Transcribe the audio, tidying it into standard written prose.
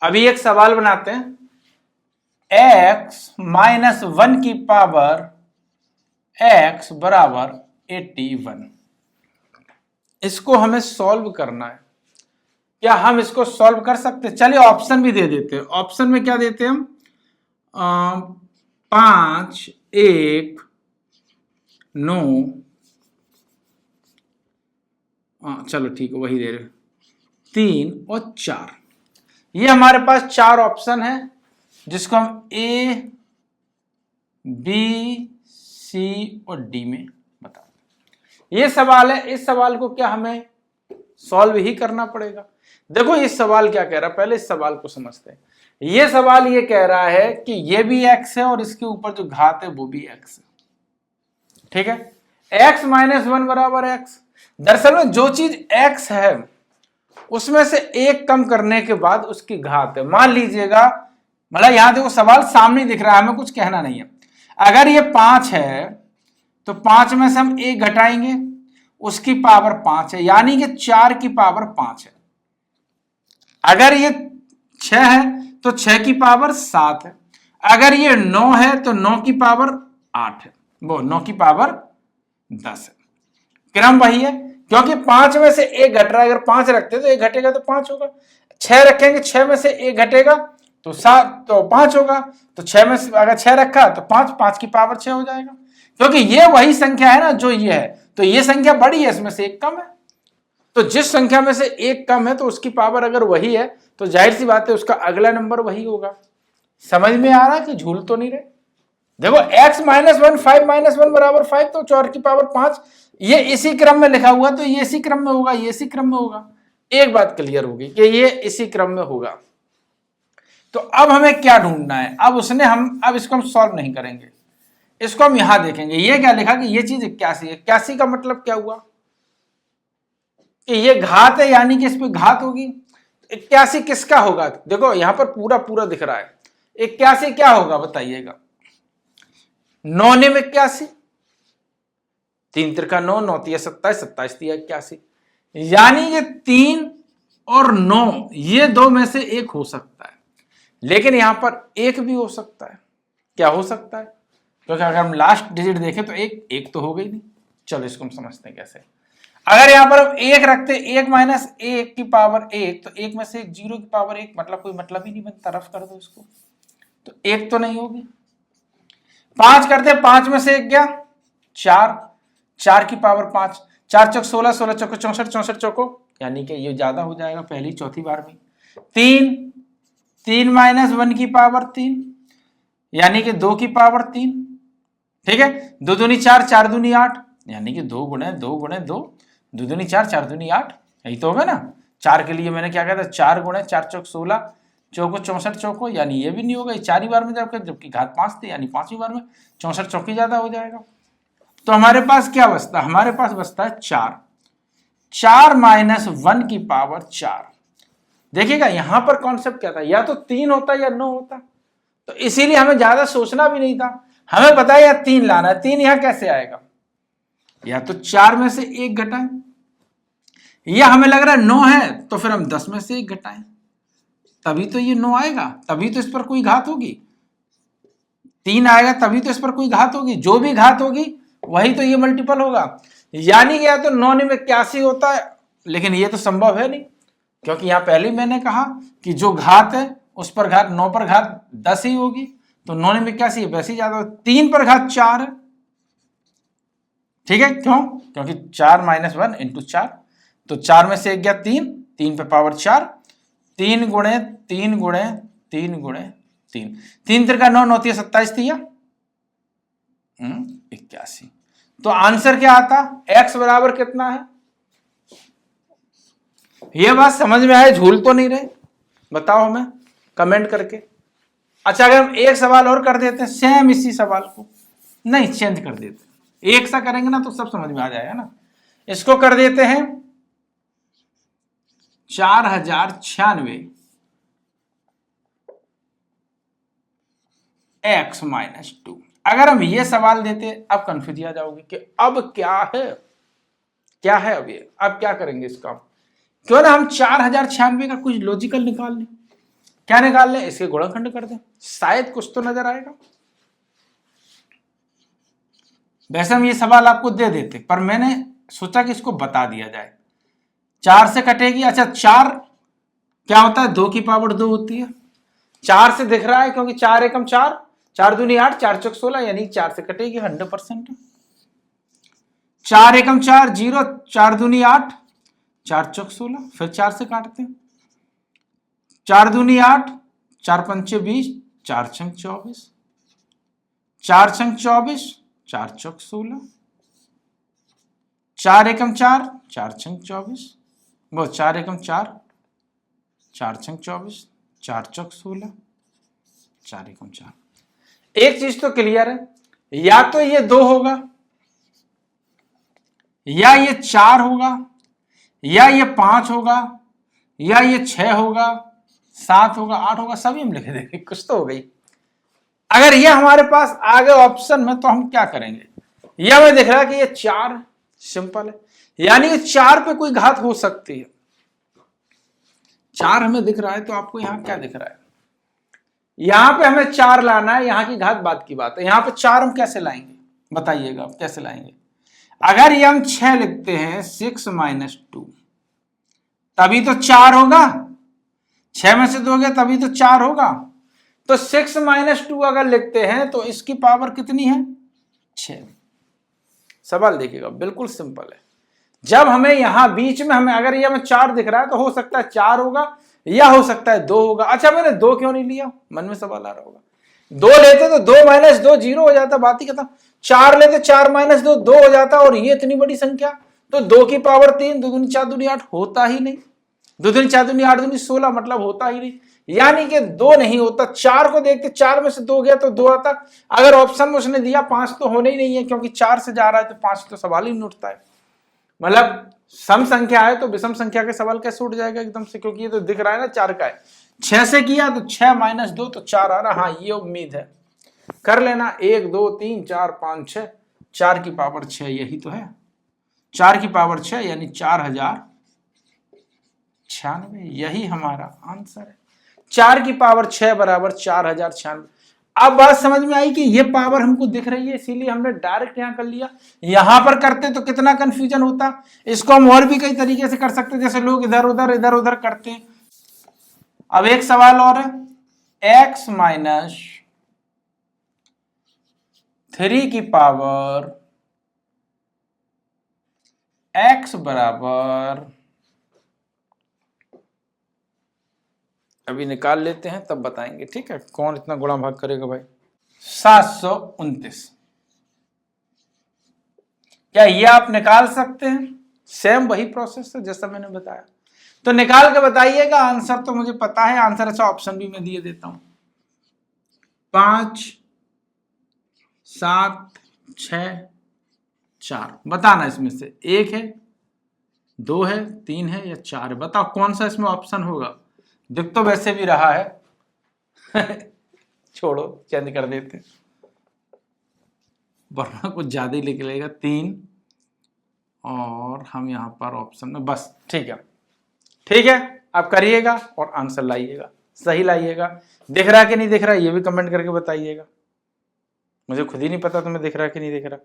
अभी एक सवाल बनाते हैं, x-1 की पावर x बराबर 81। इसको हमें सॉल्व करना है। क्या हम इसको सॉल्व कर सकते हैं? चलिए ऑप्शन भी दे देते हैं। ऑप्शन में क्या देते हैं हम? 5, 1, 9, चलो ठीक है वही दे रहे, 3 और 4। ये हमारे पास 4 ऑप्शन है जिसको हम A, B, C और D में बता दें। ये सवाल है, इस सवाल को क्या हमें सॉल्व ही करना पड़ेगा। देखो इस सवाल क्या कह रहा है, पहले इस सवाल को समझते हैं। ये सवाल ये कह रहा है कि ये भी x है और इसके ऊपर जो घात है वो भी x है, ठीक है। x-1 बराबर x। दरअसल में जो चीज x है उसमें से एक कम करने के बाद उसकी घात है। मान लीजिएगा, मतलब यहां देखो सवाल सामने दिख रहा है, हमें कुछ कहना नहीं है। अगर ये 5 है तो 5 में से हम 1 घटाएंगे, उसकी पावर 5 है, यानी कि 4 की पावर 5 है। अगर ये 6 है तो 6 की पावर 7 है। अगर ये 9 है तो 9 की पावर 8 है, वो 9 की पावर 10 है। क्रम वही है, क्योंकि 5 में से 1 घट रहा है। अगर 5 रखते तो 1 घटेगा तो 5 होगा। 6 रखेंगे, 6 में से 1 घटेगा तो 7 तो 5 होगा। तो 6 में से अगर 6 रखा तो 5 की पावर 6 हो जाएगा, क्योंकि ये वही संख्या है ना जो ये है। तो ये संख्या बड़ी है, इसमें से 1 कम है। तो जिस संख्या में से 1 कम है तो उसकी पावर अगर वही है तो जाहिर सी बात है उसका अगला नंबर वही होगा। समझ में आ रहा है कि झूल तो नहीं रहे? देखो x-1 5-1 बराबर 5, तो 4 की पावर 5, ये इसी क्रम में लिखा हुआ, तो ये इसी क्रम में होगा, ये इसी क्रम में होगा। एक बात क्लियर होगी कि ये इसी क्रम में होगा। तो अब हमें क्या ढूंढना है? अब इसको हम सॉल्व नहीं करेंगे, इसको हम यहां देखेंगे। ये क्या लिखा कि ये चीज 81 है। 81 का मतलब क्या हुआ कि ये घात है, यानी कि इस पे घात होगी। 81 किसका होगा? देखो यहां पर पूरा पूरा दिख रहा है। 81 क्या होगा बताइएगा? 9 ने 81, 3 त्रिका 9, 9 तिया 27, 27 तिया 81, यानी ये 3 और 9 ये दो में से एक हो सकता है। लेकिन यहां पर एक भी हो सकता है। क्या हो सकता है? क्योंकि अगर हम लास्ट डिजिट देखें तो एक तो हो गई नहीं। चलो इसको हम समझते हैं कैसे। अगर यहां पर हम 1 रखते, 1-1 की पावर 1, तो 1 में से 0 की पावर 1, मतलब कोई मतलब ही नहीं बनता। रफ कर दो इसको, तो 1 तो नहीं होगी। 5 करते, 5 में से 1 गया 4, 4 की पावर 5, 4 चौक 16, 16 चौको 64, 64 चौको, यानी कि ये ज्यादा हो जाएगा पहली चौथी बार में। 3-1 की पावर 3, यानी कि 2 की पावर 3, ठीक है। 2 दूनी 4, 4 दूनी 8, यानी कि 2 गुणे 2 गुणे 2, 2 दूनी 4, 4 दूनी 8, यही तो होगा ना। 4 के लिए मैंने क्या कहा था? 4 गुणे 4 चौक 16, चौको 64 चौको, यानी ये भी नहीं होगा, ये 4 ही बार में जबकि घात 5 थी, यानी 5वीं बार में 64 चौकी ज्यादा हो जाएगा। तो हमारे पास क्या बचता है? हमारे पास बचता है 4। 4-1 की पावर 4। देखिएगा यहां पर कॉन्सेप्ट क्या था, या तो 3 होता या 9 होता। तो इसीलिए हमें ज्यादा सोचना भी नहीं था, हमें पता है या 3 लाना है। 3 यहां कैसे आएगा? या तो 4 में से 1 घटाएं, या हमें लग रहा है 9 है तो फिर हम 10 में से 1 घटाएं, तभी तो ये 9 आएगा, तभी तो इस पर कोई घात होगी। 3 आएगा तभी तो इस पर कोई घात होगी। जो भी घात होगी वही तो ये मल्टीपल होगा। यानी कि या तो 9 में 81 होता है, लेकिन ये तो संभव है नहीं, क्योंकि यहां पहले मैंने कहा कि जो घात है उस पर घात 9 पर घात 10 ही होगी। तो 9 में 81 वैसे ही ज्यादा, 3 पर घात 4 है, ठीक है। क्यों? क्योंकि 4-1 इंटू 4, तो 4 में से 1 गया 3, 3 पे पावर 4, 3 गुणे 3 गुणे 3 गुणे 3, 3 त्रिका 9, 9 तिया 27 तिया 81। तो आंसर क्या आता? x बराबर कितना है? ये बात समझ में आए? झूल तो नहीं रहे? बताओ हमें कमेंट करके। अच्छा अगर हम एक सवाल और कर देते हैं सेम इसी सवाल को, नहीं चेंज कर देते, एक सा करेंगे ना तो सब समझ में आ जाएगा ना। इसको कर देते हैं 4096 x-2। अगर हम ये सवाल देते, अब कंफ्यूज आ जाओगे कि अब क्या है, क्या है अब ये, अब क्या करेंगे इसका। क्यों ना हम 4096 का कुछ लॉजिकल निकाल लें। क्या निकाल लें, इसके गुणनखंड कर दें, शायद कुछ तो नजर आएगा। वैसे हम ये सवाल आपको दे देते, पर मैंने सोचा कि इसको बता दिया जाए। 4 से कटेगी, अच्छा 4 क्या होता है, 2 की पावर 2 होती है। 4 से दिख रहा है क्योंकि 4 एकम 4, 4 दूनी 8, 4 चौक 16, यानी 4 से कटेगी 100%। 4 एकम 4 0, 4 दूनी 8, 4 चौक 16, फिर 4 से काटते हैं। 4 दूनी 8, 4 पंचे 20, 4 छंग 24, 4 छंग 24, 4 चौक 16, 4 एकम 4, 4 छंग 24, वो 4 एकम 4, 4 छंग 24, 4 चौक 16, 4 एकम 4। एक चीज तो क्लियर है, या तो ये 2 होगा, या ये 4 होगा, या ये 5 होगा, या ये 6 होगा, 7 होगा, 8 होगा, सभी हम लिख देंगे, कुछ तो हो गई। अगर ये हमारे पास आ गए ऑप्शन में तो हम क्या करेंगे, यह हमें दिख रहा है कि ये 4, सिंपल है, यानी कि 4 पे कोई घात हो सकती है। 4 हमें दिख रहा है, तो आपको यहां क्या दिख रहा है, यहां पे हमें 4 लाना है, यहां की घात बात की बात है। यहां पे 4 हम कैसे लाएंगे, बताइएगा आप कैसे लाएंगे। अगर ये हम 6 लिखते हैं 6 - 2, तभी तो 4 होगा, 6 में से 2 गया तभी तो 4 होगा। तो 6 - 2 अगर लिखते हैं तो इसकी पावर कितनी है, 6। सवाल देखिएगा, बिल्कुल सिंपल है। जब हमें यहां बीच में हमें अगर ये हमें 4 दिख रहा है तो हो सकता है 4 होगा, या हो सकता है 2 होगा। अच्छा मैंने 2 क्यों नहीं लिया, मन में सवाल आ रहा होगा। 2 लेते तो 2 - 2 0 हो जाता, बात ही खत्म। 4 लेते 4 - 2 2 हो जाता, और ये इतनी बड़ी संख्या तो 2 की पावर 3, 2 दूनी 4 दूनी 8 होता ही नहीं। 2 दूनी 4 दूनी 8 दूनी 16, मतलब होता ही नहीं, यानी कि 2 नहीं होता। 4 को देखते 4 में से 2 गया तो 2 आता। अगर ऑप्शन में उसने दिया 5 तो होने ही नहीं है, क्योंकि 4 से जा रहा है तो 5 तो सवाल ही नहीं उठता है। मतलब सम संख्या है तो विषम संख्या के सवाल कैसे उठ जाएगा एकदम से, क्योंकि ये तो दिख रहा है ना 4 का है। 6 से किया तो 6 - 2 तो 4 आ रहा। हाँ ये उम्मीद है, कर लेना। 1 2 3 4 5 6, 4 की पावर 6 यही तो है। 4 की पावर 6 यानी 4096, यही हमारा आंसर है। 4 की पावर 6 बराबर 4096। अब बात समझ में आई कि ये पावर हमको दिख रही है, इसीलिए हमने डायरेक्ट यहां कर लिया। यहां पर करते तो कितना कंफ्यूजन होता। इसको हम और भी कई तरीके से कर सकते, जैसे लोग इधर उधर करते हैं। अब एक सवाल और है, x - 3 की पावर x बराबर, अभी निकाल लेते हैं तब बताएंगे, ठीक है। कौन इतना गुणा भाग करेगा भाई। 729, क्या ये आप निकाल सकते हैं, सेम वही प्रोसेस है जैसा मैंने बताया। तो निकाल के बताइएगा। आंसर तो मुझे पता है, आंसर अच्छा ऑप्शन भी मैं दिए देता हूं। 5 7 6 4, बताना इसमें से 1 है, 2 है, 3 है या 4 है। बताओ कौन सा इसमें ऑप्शन होगा। दिख तो वैसे भी रहा है छोड़ो चेंज कर देते, वरना कुछ ज्यादा ही निकलेगा। 3 और हम यहां पर ऑप्शन में बस, ठीक है ठीक है। आप करिएगा और आंसर लाइएगा, सही लाइएगा। दिख रहा है कि नहीं दिख रहा है ये भी कमेंट करके बताइएगा, मुझे खुद ही नहीं पता तुम्हें दिख रहा है कि नहीं दिख रहा।